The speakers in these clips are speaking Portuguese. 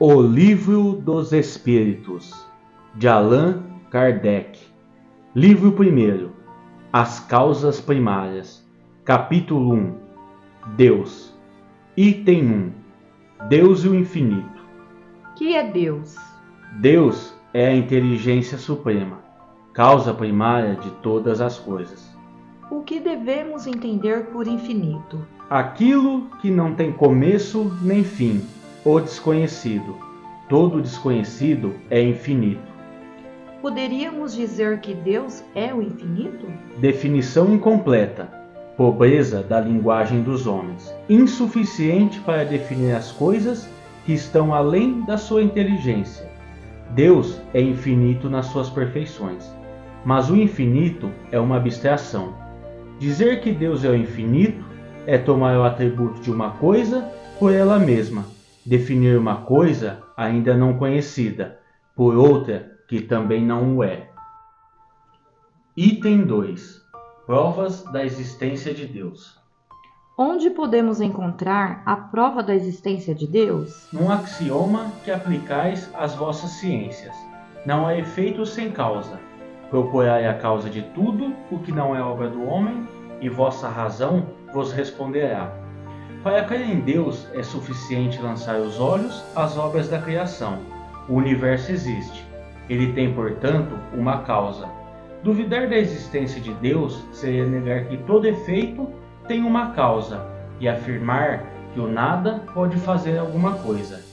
O Livro dos Espíritos, de Allan Kardec. Livro 1. As Causas Primárias. Capítulo 1. Deus. Item 1. Deus e o Infinito. Que é Deus? Deus é a inteligência suprema, causa primária de todas as coisas. O que devemos entender por infinito? Aquilo que não tem começo nem fim, o desconhecido. Todo desconhecido é infinito. Poderíamos dizer que Deus é o infinito? Definição incompleta. Pobreza da linguagem dos homens. Insuficiente para definir as coisas que estão além da sua inteligência. Deus é infinito nas suas perfeições, mas o infinito é uma abstração. Dizer que Deus é o infinito é tomar o atributo de uma coisa por ela mesma, definir uma coisa ainda não conhecida por outra que também não o é. Item 2. Provas da existência de Deus. Onde podemos encontrar a prova da existência de Deus? Num axioma que aplicais às vossas ciências. Não há efeito sem causa. Procurai a causa de tudo o que não é obra do homem, e vossa razão vos responderá. Para crer em Deus é suficiente lançar os olhos às obras da criação. O universo existe. Ele tem, portanto, uma causa. Duvidar da existência de Deus seria negar que todo efeito tem uma causa e afirmar que o nada pode fazer alguma coisa.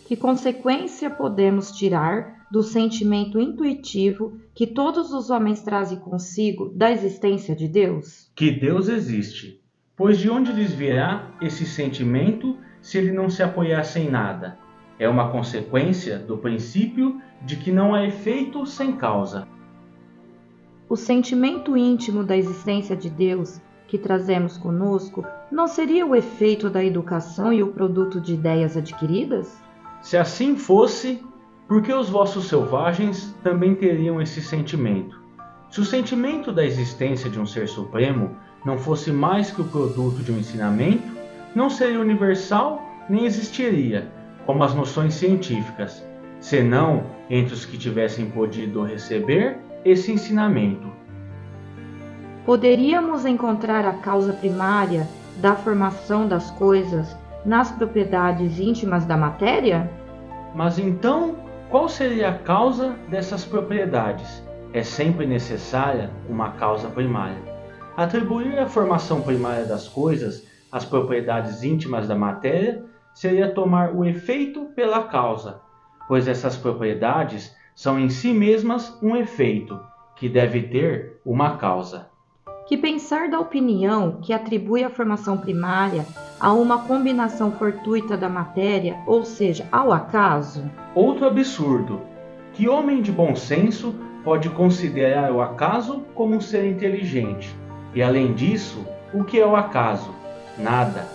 Que consequência podemos tirar do sentimento intuitivo que todos os homens trazem consigo da existência de Deus? Que Deus existe, pois de onde lhes virá esse sentimento se ele não se apoiasse em nada? É uma consequência do princípio de que não há efeito sem causa. O sentimento íntimo da existência de Deus que trazemos conosco não seria o efeito da educação e o produto de ideias adquiridas? Se assim fosse, por que os vossos selvagens também teriam esse sentimento? Se o sentimento da existência de um ser supremo não fosse mais que o produto de um ensinamento, não seria universal nem existiria, como as noções científicas, senão entre os que tivessem podido receber esse ensinamento. Poderíamos encontrar a causa primária da formação das coisas nas propriedades íntimas da matéria? Mas então, qual seria a causa dessas propriedades? É sempre necessária uma causa primária. Atribuir a formação primária das coisas às propriedades íntimas da matéria seria tomar o efeito pela causa, pois essas propriedades são em si mesmas um efeito, que deve ter uma causa. Que pensar da opinião que atribui a formação primária a uma combinação fortuita da matéria, ou seja, ao acaso? Outro absurdo. Que homem de bom senso pode considerar o acaso como um ser inteligente? E além disso, o que é o acaso? Nada.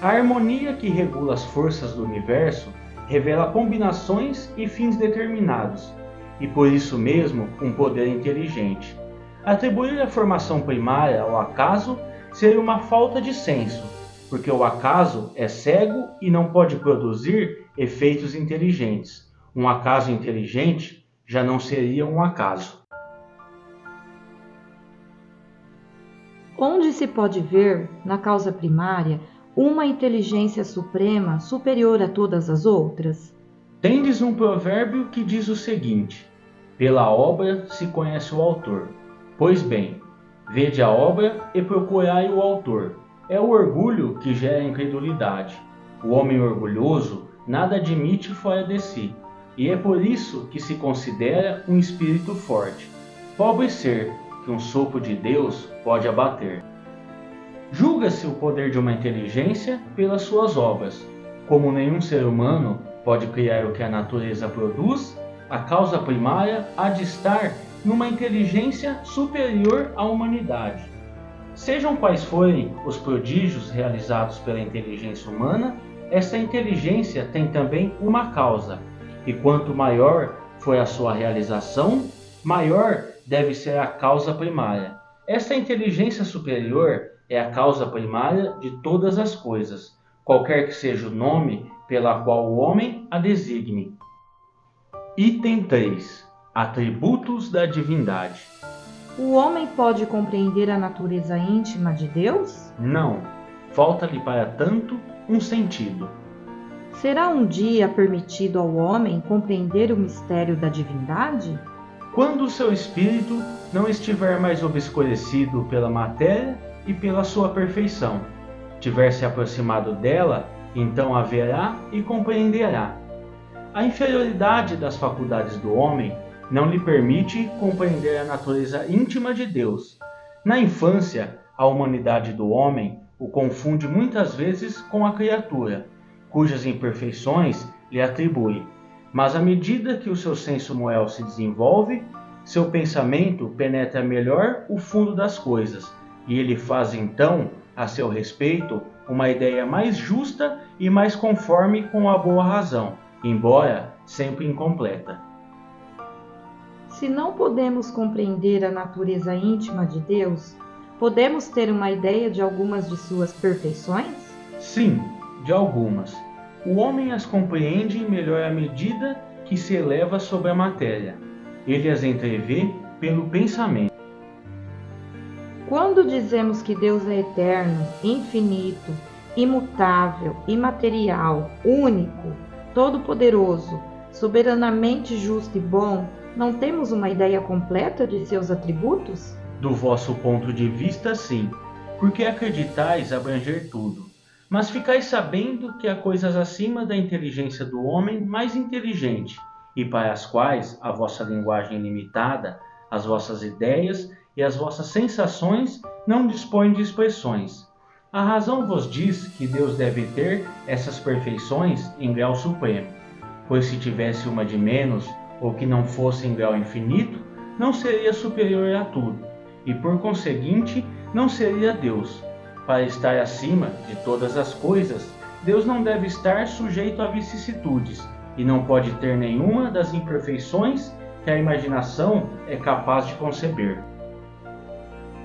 A harmonia que regula as forças do universo revela combinações e fins determinados, e por isso mesmo um poder inteligente. Atribuir a formação primária ao acaso seria uma falta de senso, porque o acaso é cego e não pode produzir efeitos inteligentes. Um acaso inteligente já não seria um acaso. Onde se pode ver, na causa primária, uma inteligência suprema superior a todas as outras? Tendes um provérbio que diz o seguinte: pela obra se conhece o autor. Pois bem, vede a obra e procurai o autor. É o orgulho que gera a incredulidade. O homem orgulhoso nada admite fora de si, e é por isso que se considera um espírito forte. Pobre ser que um sopro de Deus pode abater. Julga-se o poder de uma inteligência pelas suas obras. Como nenhum ser humano pode criar o que a natureza produz, a causa primária há de estar numa inteligência superior à humanidade. Sejam quais forem os prodígios realizados pela inteligência humana, essa inteligência tem também uma causa, e quanto maior for a sua realização, maior deve ser a causa primária. Essa inteligência superior é a causa primária de todas as coisas, qualquer que seja o nome pela qual o homem a designe. Item 3. Atributos da divindade. O homem pode compreender a natureza íntima de Deus? Não, falta-lhe para tanto um sentido. Será um dia permitido ao homem compreender o mistério da divindade? Quando o seu espírito não estiver mais obscurecido pela matéria e pela sua perfeição, tiver se aproximado dela, então a verá e compreenderá. A inferioridade das faculdades do homem não lhe permite compreender a natureza íntima de Deus. Na infância, a humanidade do homem o confunde muitas vezes com a criatura, cujas imperfeições lhe atribui. Mas à medida que o seu senso moral se desenvolve, seu pensamento penetra melhor o fundo das coisas, e ele faz então, a seu respeito, uma ideia mais justa e mais conforme com a boa razão, embora sempre incompleta. Se não podemos compreender a natureza íntima de Deus, podemos ter uma ideia de algumas de suas perfeições? Sim, de algumas. O homem as compreende melhor à medida que se eleva sobre a matéria. Ele as entrevê pelo pensamento. Quando dizemos que Deus é eterno, infinito, imutável, imaterial, único, todo-poderoso, soberanamente justo e bom, não temos uma ideia completa de seus atributos? Do vosso ponto de vista, sim, porque acreditais abranger tudo. Mas ficais sabendo que há coisas acima da inteligência do homem mais inteligente, e para as quais a vossa linguagem limitada, as vossas ideias e as vossas sensações não dispõem de expressões. A razão vos diz que Deus deve ter essas perfeições em grau supremo, pois se tivesse uma de menos, ou que não fosse em grau infinito, não seria superior a tudo, e por conseguinte não seria Deus. Para estar acima de todas as coisas, Deus não deve estar sujeito a vicissitudes, e não pode ter nenhuma das imperfeições que a imaginação é capaz de conceber.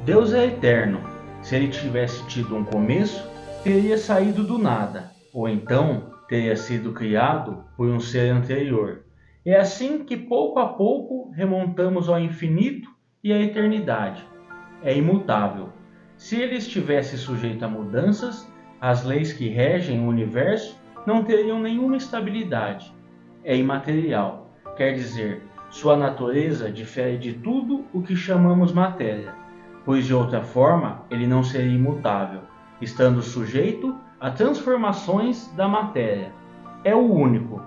Deus é eterno. Se ele tivesse tido um começo, teria saído do nada, ou então teria sido criado por um ser anterior. É assim que pouco a pouco remontamos ao infinito e à eternidade. É imutável. Se ele estivesse sujeito a mudanças, as leis que regem o universo não teriam nenhuma estabilidade. É imaterial, quer dizer, sua natureza difere de tudo o que chamamos matéria, pois de outra forma ele não seria imutável, estando sujeito a transformações da matéria. É o único.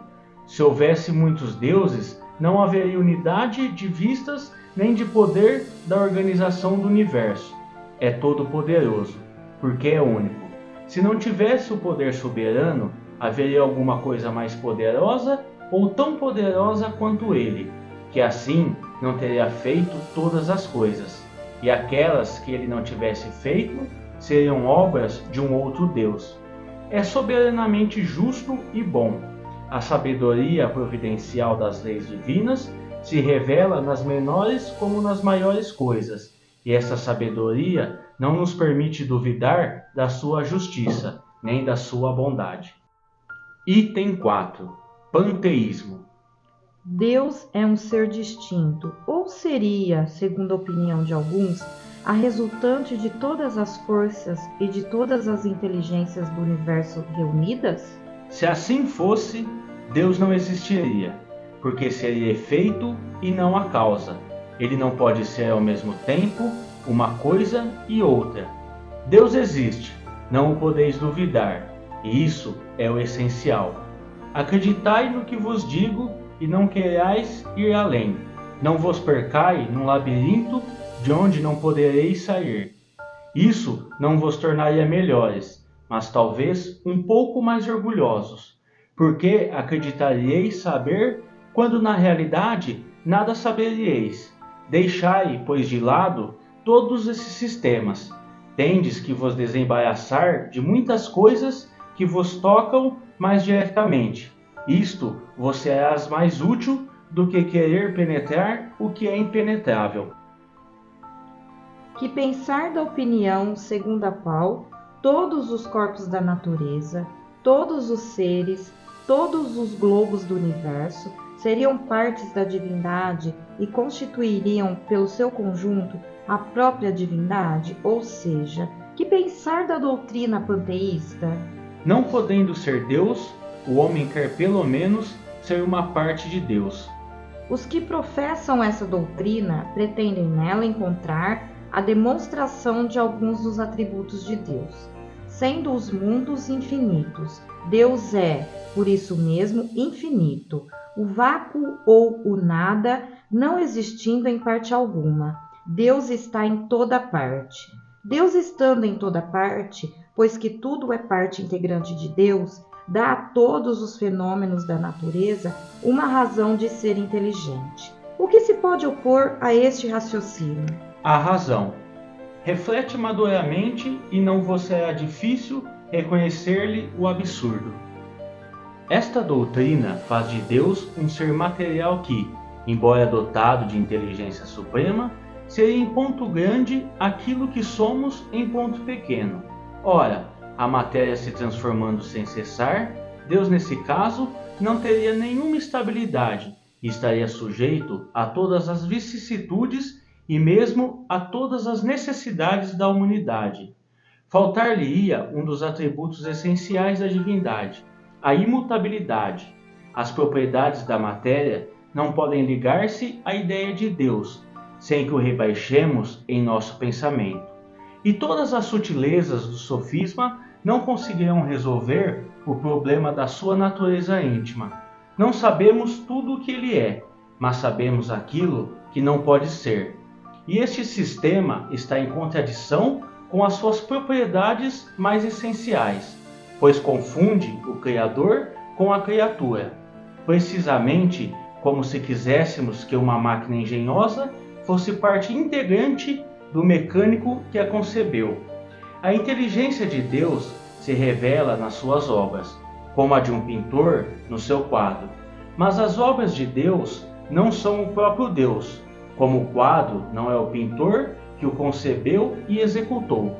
Se houvesse muitos deuses, não haveria unidade de vistas nem de poder da organização do universo. É todo-poderoso, porque é único. Se não tivesse o poder soberano, haveria alguma coisa mais poderosa ou tão poderosa quanto ele, que assim não teria feito todas as coisas, e aquelas que ele não tivesse feito seriam obras de um outro Deus. É soberanamente justo e bom. A sabedoria providencial das leis divinas se revela nas menores como nas maiores coisas, e essa sabedoria não nos permite duvidar da sua justiça, nem da sua bondade. Item 4. Panteísmo. Deus é um ser distinto, ou seria, segundo a opinião de alguns, a resultante de todas as forças e de todas as inteligências do universo reunidas? Se assim fosse, Deus não existiria, porque seria efeito e não a causa. Ele não pode ser ao mesmo tempo uma coisa e outra. Deus existe, não o podeis duvidar, e isso é o essencial. Acreditai no que vos digo e não querais ir além. Não vos percai num labirinto de onde não podereis sair. Isso não vos tornaria melhores, mas talvez um pouco mais orgulhosos, porque acreditaríeis saber, quando na realidade nada saberíeis. Deixai, pois, de lado todos esses sistemas. Tendes que vos desembaraçar de muitas coisas que vos tocam mais diretamente. Isto vos será mais útil do que querer penetrar o que é impenetrável. Que pensar da opinião segundo a qual todos os corpos da natureza, todos os seres, todos os globos do universo seriam partes da divindade e constituiriam, pelo seu conjunto, a própria divindade? Ou seja, que pensar da doutrina panteísta? Não podendo ser Deus, o homem quer pelo menos ser uma parte de Deus. Os que professam essa doutrina pretendem nela encontrar a demonstração de alguns dos atributos de Deus. Sendo os mundos infinitos, Deus é, por isso mesmo, infinito, o vácuo ou o nada não existindo em parte alguma. Deus está em toda parte. Deus estando em toda parte, pois que tudo é parte integrante de Deus, dá a todos os fenômenos da natureza uma razão de ser inteligente. O que se pode opor a este raciocínio? A razão. Reflete maduramente e não vos será difícil reconhecer-lhe o absurdo. Esta doutrina faz de Deus um ser material que, embora dotado de inteligência suprema, seria em ponto grande aquilo que somos em ponto pequeno. Ora, a matéria se transformando sem cessar, Deus nesse caso não teria nenhuma estabilidade e estaria sujeito a todas as vicissitudes e mesmo a todas as necessidades da humanidade. Faltar-lhe-ia um dos atributos essenciais da divindade, a imutabilidade. As propriedades da matéria não podem ligar-se à ideia de Deus, sem que o rebaixemos em nosso pensamento. E todas as sutilezas do sofisma não conseguirão resolver o problema da sua natureza íntima. Não sabemos tudo o que ele é, mas sabemos aquilo que não pode ser. E este sistema está em contradição com as suas propriedades mais essenciais, pois confunde o Criador com a criatura, precisamente como se quiséssemos que uma máquina engenhosa fosse parte integrante do mecânico que a concebeu. A inteligência de Deus se revela nas suas obras, como a de um pintor no seu quadro. Mas as obras de Deus não são o próprio Deus, como o quadro não é o pintor que o concebeu e executou.